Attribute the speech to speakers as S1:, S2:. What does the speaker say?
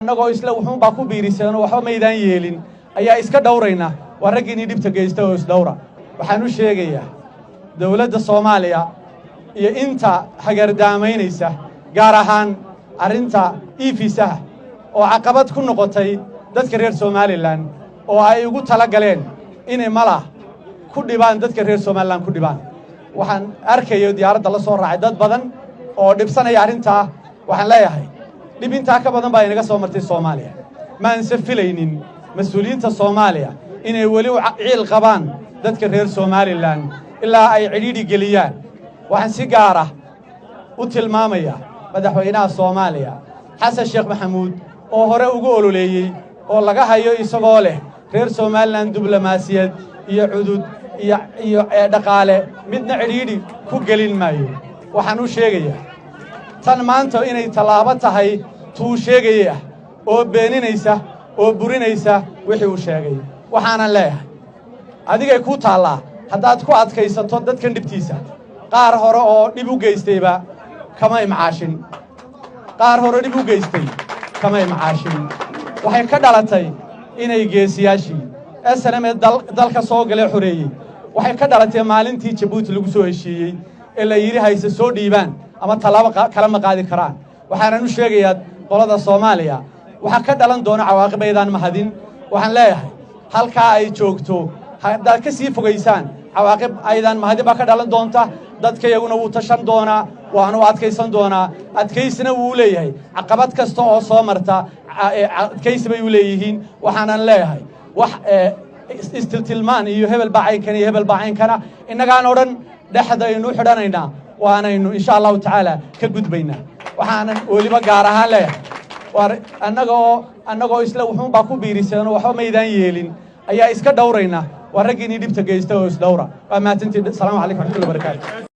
S1: annagoo isla wuxuun baa ku biirisan waxba maydaan yeelin ayaa iska dhowrayna waa raggiinii dhibta geysta oo isdhowra waxaan u sheegayaa dawladda Soomaaliya iyo inta hagardaamaynaysa gaar ahaan arrinta e-fiisaha oo caqabad ku noqotay dadka reer Somaliland oo ay ugu tala galeen inay mala ku dhibaan dadka reer Somaliland ku dhibaan waxaan arkayo diyaaradda la soo raacay dad badan oo dhibsanaya arrinta waxaan leeyahay dhibinta ka badan baa inaga soo martay Soomaaliya ma aanse filaynin mas'uuliyiinta Soomaaliya inay wali ciil qabaan dadka reer Somaliland ilaa ay cidhiidhi geliyaan waxaan si gaar ah u tilmaamayaa madaxweynaha Soomaaliya Xasan Sheekh Maxamuud oo hore ugu ololeeyay oo laga hayo isagoo leh reer Somaliland diblomaasiyad iyo cudud iyo dhaqaale midna cidhiidhi ku gelin maayo waxaan u sheegayaa tan maanta inay talaabo tahay tuu sheegaya oo beeninaysa oo burinaysa wixii uu sheegay waxaan leeyahay adigay ku taala haddaad ku adkaysato dadkan dhibtiisa qaar hore oo dhib u geystayba kama imaashin qaar hore dhib u geystay kama imaashin waxay ka dhalatay inay geesiyaashii SNM dalka soo galay xoreeyay waxay ka dhalatay maalintii Djibouti lagu soo heshiiyay ee la yiri hayse soo dhiibaan ama talaabo kala ma qaadi karaan waxaan u sheegayaa qolada Soomaaliya waxa ka dhalan doona cawaaqibeydan mahadin waxaan leeyahay halka ay joogto hadda ka sii fogeysaan cawaaqib aydan mahadin ba ka dhalan doonta dadka iyaguna uu tashan doona waana u adkaysan doona adkaysina uu leeyahay caqabad kasta oo soo marta adkaysibay u leeyihiin waxaan leeyahay wax istiltilmaan iyo hebel baacayn inagaan oran dhaxdaynu xidhanayna waanaynu insha Allah ta'ala ka gudbayna waxaan waliba gaar ahaan leeyahay war annagoo isla wuxuun baa ku biirisan waxba maydaan yeelin ayaa iska dhowrayna waa raggiinii dhibta geysta oo isdhowra waa maatintii salaamu calaykum wa rahmatullahi wa barakaatuh